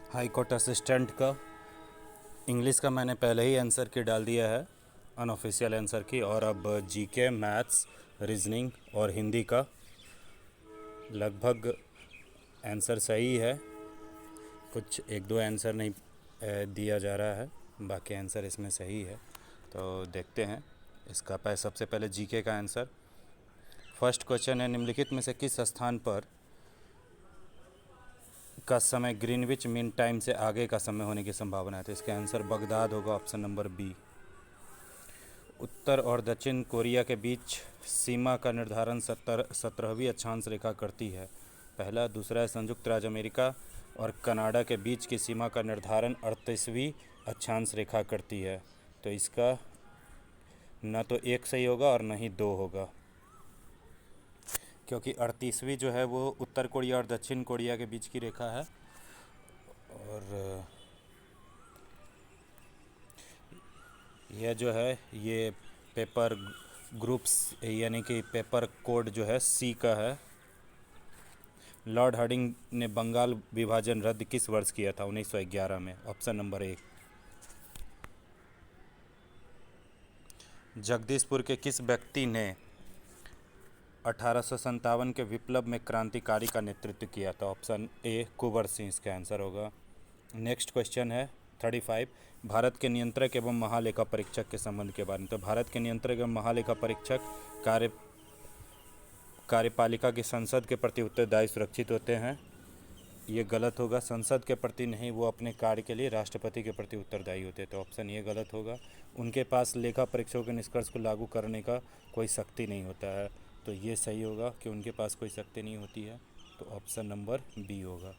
High court assistant का English का मैंने पहले ही आंसर की डाल दिया है, अनऑफिशियल आंसर की। और अब जीके, मैथ्स, रीजनिंग और हिंदी का लगभग आंसर सही है। कुछ एक दो आंसर नहीं दिया जा रहा है, बाकी आंसर इसमें सही है। तो देखते हैं इसका सबसे पहले जीके का आंसर। फर्स्ट क्वेश्चन है, निम्नलिखित में से किस स्थान पर का समय ग्रीनविच मीन टाइम से आगे का समय होने की संभावना है? तो इसका आंसर बगदाद होगा, ऑप्शन नंबर बी। उत्तर और दक्षिण कोरिया के बीच सीमा का निर्धारण 17वीं अक्षांश रेखा करती है? पहला। दूसरा है, संयुक्त राज्य अमेरिका और कनाडा के बीच की सीमा का निर्धारण 38वीं अक्षांश रेखा करती है? तो इसका न तो एक सही होगा और न ही दो होगा, क्योंकि 38वीं जो है वो उत्तर कोरिया और दक्षिण कोरिया के बीच की रेखा है। और यह जो है ये पेपर ग्रुप्स यानी कि पेपर कोड जो है सी का है। लॉर्ड हार्डिंग ने बंगाल विभाजन रद्द किस वर्ष किया था? 1911 में, ऑप्शन नंबर एक। जगदीशपुर के किस व्यक्ति ने 1857 के विप्लव में क्रांतिकारी का नेतृत्व किया था? ऑप्शन ए, कुंवर सिंह इसका आंसर होगा। नेक्स्ट क्वेश्चन है 35, भारत के नियंत्रक एवं महालेखा परीक्षक के संबंध के बारे में। तो भारत के नियंत्रक एवं महालेखा परीक्षक कार्यपालिका की संसद के प्रति उत्तरदायी सुरक्षित होते हैं? ये गलत होगा, संसद के प्रति नहीं, वो अपने कार्य के लिए राष्ट्रपति के प्रति उत्तरदायी होते हैं। तो ऑप्शन ये गलत होगा। उनके पास लेखा परीक्षकों के निष्कर्ष को लागू करने का कोई शक्ति नहीं होता है। तो ये सही होगा कि उनके पास कोई शक्ति नहीं होती है। तो ऑप्शन नंबर बी होगा।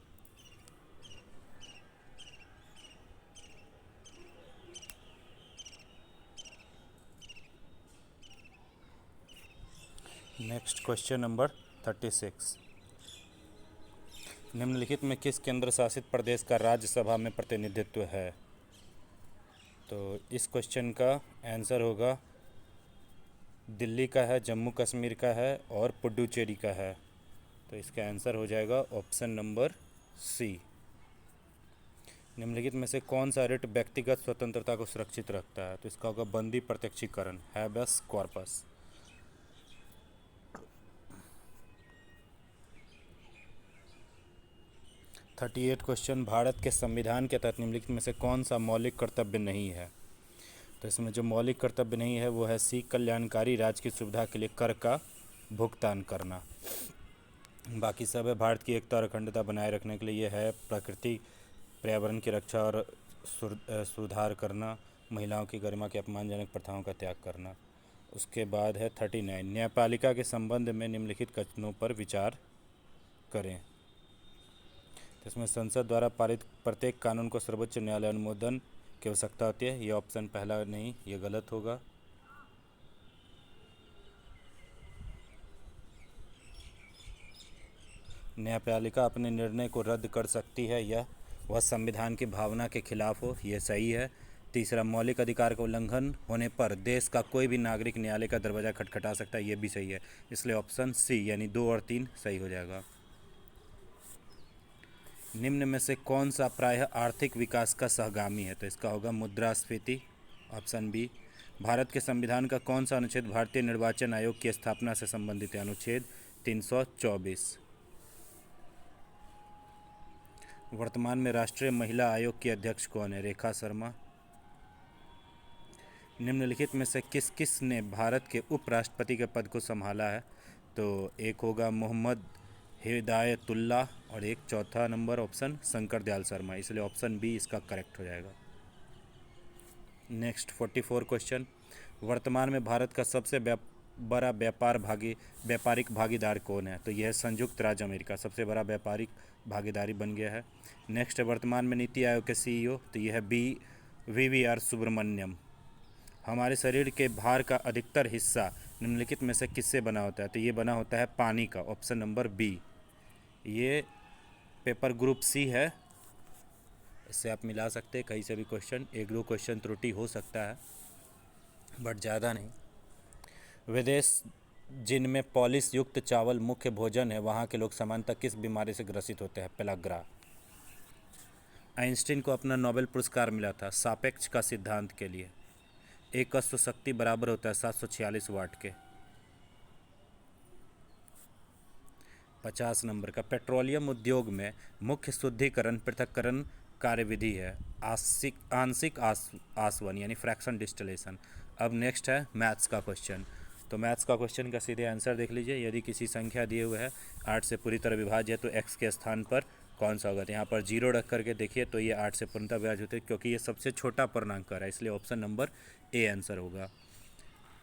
नेक्स्ट क्वेश्चन नंबर 36, निम्नलिखित में किस केंद्र शासित प्रदेश का राज्यसभा में प्रतिनिधित्व है? तो इस क्वेश्चन का आंसर होगा दिल्ली का है, जम्मू कश्मीर का है और पुडुचेरी का है। तो इसका आंसर हो जाएगा ऑप्शन नंबर सी। निम्नलिखित में से कौन सा रिट व्यक्तिगत स्वतंत्रता को सुरक्षित रखता है? तो इसका होगा बंदी प्रत्यक्षीकरण, हैबेस कॉर्पस। 38 क्वेश्चन, भारत के संविधान के तहत निम्नलिखित में से कौन सा मौलिक कर्तव्य नहीं है? तो इसमें जो मौलिक कर्तव्य नहीं है वो है सी, कल्याणकारी राज्य की सुविधा के लिए कर का भुगतान करना। बाकी सब है, भारत की एकता और अखंडता बनाए रखने के लिए है प्रकृति पर्यावरण की रक्षा और सुधार करना, महिलाओं की गरिमा की अपमानजनक प्रथाओं का त्याग करना। उसके बाद है 39, न्यायपालिका के संबंध में निम्नलिखित कथनों पर विचार करें। तो इसमें संसद द्वारा पारित प्रत्येक कानून को सर्वोच्च न्यायालय अनुमोदन की आवश्यकता होती है। ये ऑप्शन पहला नहीं, ये गलत होगा। न्यायपालिका अपने निर्णय को रद्द कर सकती है या वह संविधान की भावना के खिलाफ हो, ये सही है। तीसरा, मौलिक अधिकार का उल्लंघन होने पर देश का कोई भी नागरिक न्यायालय का दरवाज़ा खटखटा सकता है, ये भी सही है। इसलिए ऑप्शन सी यानी 2 और 3 सही हो जाएगा। निम्न में से कौन सा प्रायः आर्थिक विकास का सहगामी है? तो इसका होगा मुद्रास्फीति, ऑप्शन बी। भारत के संविधान का कौन सा अनुच्छेद भारतीय निर्वाचन आयोग की स्थापना से संबंधित है? अनुच्छेद 324। वर्तमान में राष्ट्रीय महिला आयोग की अध्यक्ष कौन है? रेखा शर्मा। निम्नलिखित में से किस किस ने भारत के उपराष्ट्रपति के पद को संभाला है? तो एक होगा मोहम्मद हिदायतुल्लाह और एक चौथा नंबर ऑप्शन शंकर दयाल शर्मा, इसलिए ऑप्शन बी इसका करेक्ट हो जाएगा। नेक्स्ट 44 क्वेश्चन, वर्तमान में भारत का सबसे बड़ा व्यापारिक भागीदार कौन है? तो यह है संयुक्त राज्य अमेरिका, सबसे बड़ा व्यापारिक भागीदारी बन गया है। नेक्स्ट है वर्तमान में नीति आयोग के सीईओ, तो यह है वी वी आर सुब्रमण्यम। हमारे शरीर के भार का अधिकतर हिस्सा निम्नलिखित में से किससे बना होता है? तो ये बना होता है पानी का, ऑप्शन नंबर बी। ये पेपर ग्रुप सी है, इससे आप मिला सकते हैं कहीं से भी क्वेश्चन, एक दो क्वेश्चन त्रुटि हो सकता है बट ज़्यादा नहीं। विदेश जिनमें पॉलिश युक्त चावल मुख्य भोजन है, वहाँ के लोग सामान्यतः किस बीमारी से ग्रसित होते हैं? पेलाग्रा। आइंस्टीन को अपना नोबेल पुरस्कार मिला था सापेक्ष का सिद्धांत के लिए। एक अश्व शक्ति बराबर होता है 746 वाट के। 50 नंबर का, पेट्रोलियम उद्योग में मुख्य शुद्धिकरण पृथक्करण कार्यविधि है आंशिक आसवन यानी फ्रैक्शन डिस्टिलेशन। अब नेक्स्ट है मैथ्स का क्वेश्चन। तो मैथ्स का क्वेश्चन का सीधे आंसर देख लीजिए। यदि किसी संख्या दिए हुए है 8 से पूरी तरह विभाज्य है तो x के स्थान पर कौन सा होगा। तो यहाँ पर 0 रख करके देखिए तो ये 8 से पूर्णतः विभाज्य होते हैं, क्योंकि ये सबसे छोटा पूर्णांक है, इसलिए ऑप्शन नंबर ए आंसर होगा।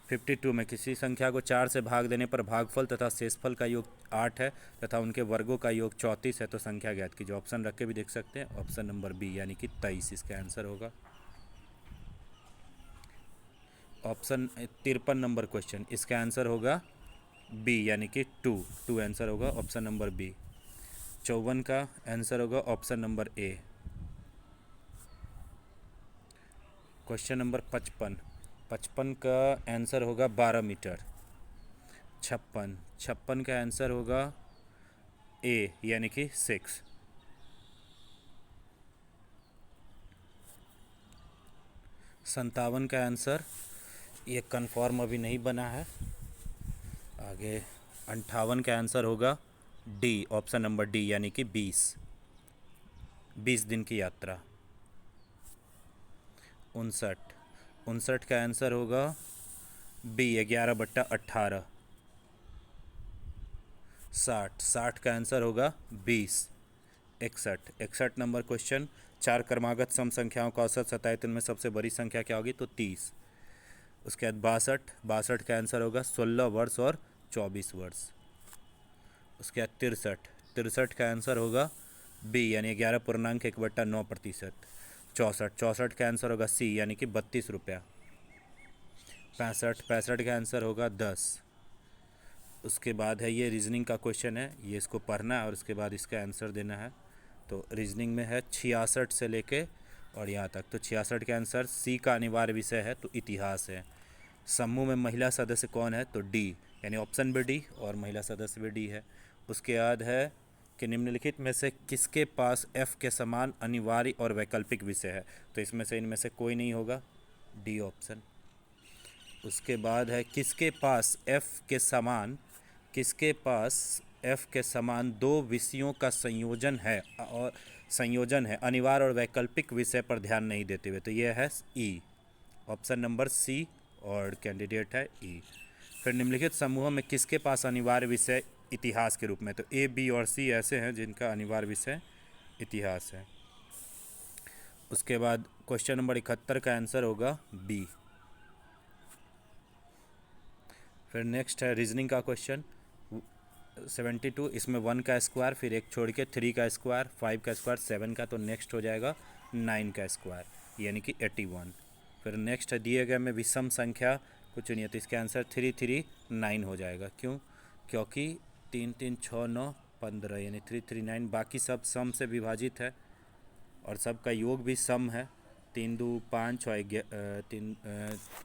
52 में किसी संख्या को 4 से भाग देने पर भागफल तथा शेषफल का योग 8 है तथा उनके वर्गों का योग 34 है, तो संख्या ज्ञात कीजिए। ऑप्शन रख के भी देख सकते हैं, ऑप्शन नंबर बी यानी कि 23 इसका आंसर होगा। ऑप्शन 53 नंबर क्वेश्चन, इसका आंसर होगा बी यानी कि 2 आंसर होगा ऑप्शन नंबर बी। 54 का आंसर होगा option number A. Question number 55 का आंसर होगा 12 मीटर। 56 का आंसर होगा ए यानी कि 6। 57 का आंसर ये कन्फर्म अभी नहीं बना है। आगे 58 का आंसर होगा डी ऑप्शन नंबर डी यानी कि 20 दिन की यात्रा। 59 का आंसर होगा बी 11/18। 60 का आंसर होगा 20। 61 नंबर क्वेश्चन, 4 क्रमागत सम संख्याओं का औसत 27 में सबसे बड़ी संख्या क्या होगी, तो 30। उसके बाद 62 का आंसर होगा 16 वर्ष और 24 वर्ष। उसके बाद 63 का आंसर होगा बी यानी 11.1/9%। 64 का आंसर होगा सी यानी कि 32 रुपया। 65 का आंसर होगा 10। उसके बाद है ये रीजनिंग का क्वेश्चन है, ये इसको पढ़ना है और उसके बाद इसका आंसर देना है। तो रीजनिंग में है 66 से लेके और यहाँ तक। तो 66 का आंसर सी का अनिवार्य विषय है तो इतिहास है। समूह में महिला सदस्य कौन है, तो डी यानी ऑप्शन बी डी, और महिला सदस्य भी डी है। उसके बाद है कि निम्नलिखित में से किसके पास एफ के समान अनिवार्य और वैकल्पिक विषय है, तो इसमें से इनमें से कोई नहीं होगा, डी ऑप्शन। उसके बाद है किसके पास एफ के समान दो विषयों का संयोजन है अनिवार्य और वैकल्पिक विषय पर ध्यान नहीं देते हुए, तो यह है ई ऑप्शन नंबर सी और कैंडिडेट है ई। फिर निम्नलिखित समूहों में किसके पास अनिवार्य विषय इतिहास के रूप में, तो ए बी और सी ऐसे हैं जिनका अनिवार्य विषय इतिहास है। उसके बाद क्वेश्चन नंबर 71 का आंसर होगा बी। फिर नेक्स्ट है रीजनिंग का क्वेश्चन 72, इसमें 1 का स्क्वायर, फिर एक छोड़ के 3 का स्क्वायर, 5 का स्क्वायर, 7 का, तो नेक्स्ट हो जाएगा 9 का स्क्वायर यानी कि 81। फिर नेक्स्ट है दिए गए में विषम संख्या कुछ नहीं है, तो इसका आंसर 339 हो जाएगा। क्यों, क्योंकि 3 3 6 9 15 यानी 339, बाकी सब सम से विभाजित है और सबका योग भी सम है। 3 2 5 6 3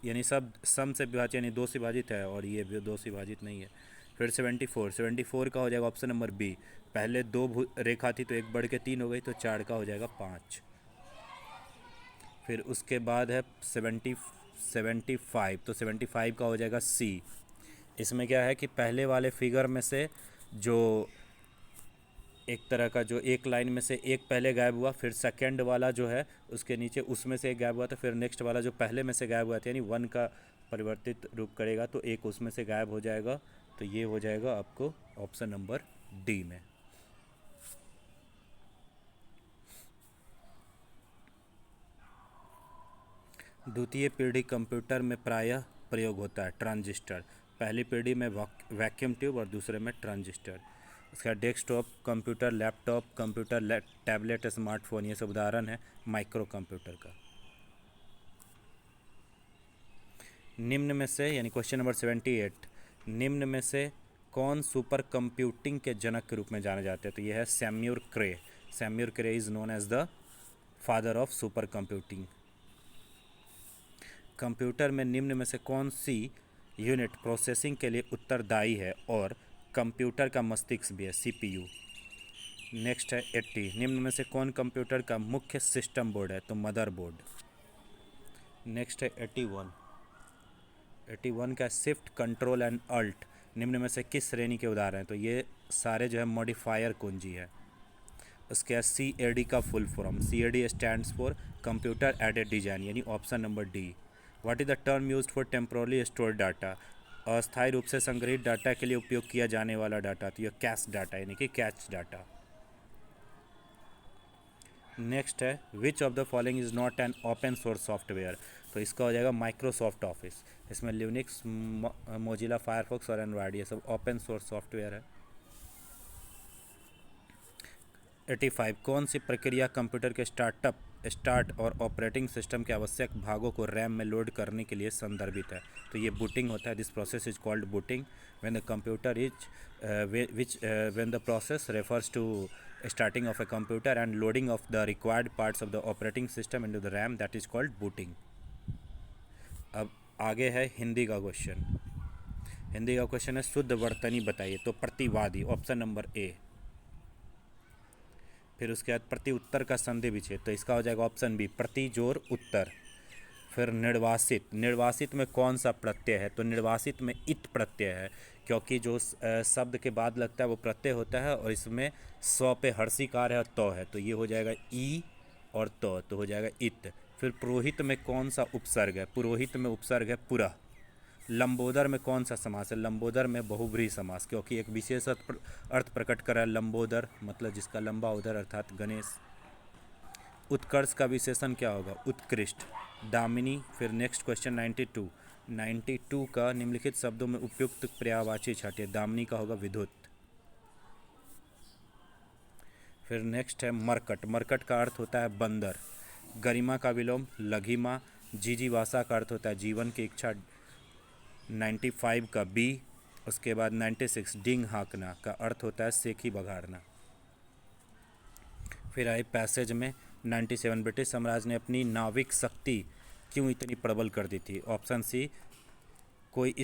यानी सब सम से विभाजित यानी 2 से विभाजित है और ये भी 2 से विभाजित नहीं है। फिर 74 का हो जाएगा ऑप्शन नंबर बी। पहले 2 रेखा थी तो एक बढ़ के 3 हो गई, तो 4 का हो जाएगा 5। फिर उसके बाद है 75, तो 75 का हो जाएगा सी। इसमें क्या है कि पहले वाले फिगर में से जो एक तरह का जो एक लाइन में से एक पहले गायब हुआ, फिर सेकंड वाला जो है उसके नीचे उसमें से एक गायब हुआ, तो फिर नेक्स्ट वाला जो पहले में से गायब हुआ था यानी 1 का परिवर्तित रूप करेगा तो एक उसमें से गायब हो जाएगा, तो ये हो जाएगा आपको ऑप्शन नंबर डी में। द्वितीय पीढ़ी कंप्यूटर में प्रायः प्रयोग होता है ट्रांजिस्टर। पहली पीढ़ी में वैक्यूम ट्यूब और दूसरे में ट्रांजिस्टर। उसका desktop computer, laptop computer, tablet, smartphone, ये सब उदाहरण है माइक्रो कंप्यूटर का। निम्न में से यानी क्वेश्चन नंबर 78, निम्न में से कौन सुपर कंप्यूटिंग के जनक के रूप में जाने जाते हैं, तो यह है Seymour Cray. Seymour Cray is known as the father of super computing. Computer में निम्न में से कौन सी यूनिट प्रोसेसिंग के लिए उत्तरदायी है और कंप्यूटर का मस्तिष्क भी है, सीपीयू। नेक्स्ट है 80, निम्न में से कौन कंप्यूटर का मुख्य सिस्टम बोर्ड है? तो मदरबोर्ड। नेक्स्ट है 81, 81 का शिफ्ट कंट्रोल एंड अल्ट निम्न में से किस श्रेणी के उदाहरण हैं? तो ये सारे जो है मॉडिफायर कुंजी है। उसके बाद CAD का full form, CAD stands for computer aided design, यानी option number D. What is the term used for temporarily stored data? अस्थायी रूप से संग्रहित डाटा के लिए उपयोग किया जाने वाला डाटा, तो यह कैश डाटा यानी कि कैच डाटा। नेक्स्ट है which of the following is not an open source software? तो इसका हो जाएगा माइक्रोसॉफ्ट ऑफिस। इसमें लिनक्स, मोजिला फायरफॉक्स और एंड्रॉयड ये सब ओपन सोर्स सॉफ्टवेयर है। 85, कौन सी प्रक्रिया कंप्यूटर के स्टार्ट और ऑपरेटिंग सिस्टम के आवश्यक भागों को रैम में लोड करने के लिए संदर्भित है? तो ये बूटिंग होता है। This process is called booting when the computer is when the process refers to starting of a computer and loading of the required parts of the operating system into the RAM, that is called booting। अब आगे है हिंदी का question. Hindi का question है शुद्ध वर्तनी बताइए, तो प्रतिवादी, ऑप्शन नंबर ए। फिर उसके बाद प्रति उत्तर का संधि विच्छेद, तो इसका हो जाएगा ऑप्शन बी, प्रति जोर उत्तर। फिर निर्वासित, निर्वासित में कौन सा प्रत्यय है? तो निर्वासित में इत प्रत्यय है, क्योंकि जो शब्द के बाद लगता है वो प्रत्यय होता है और इसमें स्व पे हर्षिकार है और तो है, तो ये हो जाएगा ई और तो हो जाएगा इत। फिर पुरोहित में कौन सा उपसर्ग है? पुरोहित में उपसर्ग है पुरा। लंबोदर में कौन सा समास है? लंबोदर में बहुब्रीहि समास, क्योंकि एक विशेष अर्थ प्रकट कर रहा है लंबोदर, मतलब जिसका लंबा उदर अर्थात गणेश। उत्कर्ष का विशेषण क्या होगा? उत्कृष्ट। दामिनी। फिर नेक्स्ट क्वेश्चन 92, 92 का निम्नलिखित शब्दों में उपयुक्त पर्यायवाची छाटिए। दामिनी का होगा विद्युत। फिर नेक्स्ट है मरकट, मरकट का अर्थ होता है बंदर। गरिमा का विलोम लघिमा। जीजीवासा का अर्थ होता है जीवन की इच्छा। 95 का बी। उसके बाद 96 डिंग हाँकना का अर्थ होता है सेखी बघाड़ना। फिर आए पैसेज में 97, ब्रिटिश साम्राज्य ने अपनी नाविक शक्ति क्यों इतनी प्रबल कर दी थी? ऑप्शन सी, कोई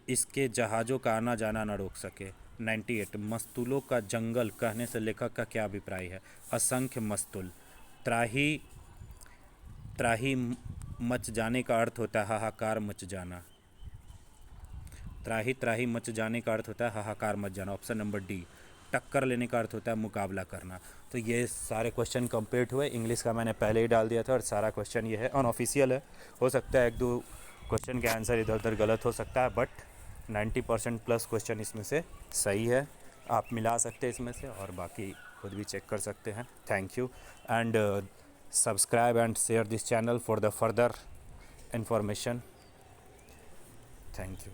इसके जहाज़ों का आना जाना न रोक सके। 98, मस्तूलों का जंगल कहने से लेखक का क्या अभिप्राय है? असंख्य मस्तूल। त्राही, त्राही मच जाने का अर्थ होता है हाहाकार मच जाना। त्राही त्राही मच जाने का अर्थ होता है हाहाकार मच जाना, ऑप्शन नंबर डी। टक्कर लेने का अर्थ होता है मुकाबला करना। तो ये सारे क्वेश्चन कंप्लीट हुए। इंग्लिश का मैंने पहले ही डाल दिया था और सारा क्वेश्चन ये है, अनऑफिशियल है। हो सकता है एक दो क्वेश्चन के आंसर इधर उधर गलत हो सकता है, बट 90% प्लस क्वेश्चन इसमें से सही है। आप मिला सकते हैं इसमें से और बाकी खुद भी चेक कर सकते हैं। Thank you and subscribe and share this channel for the further information. Thank you.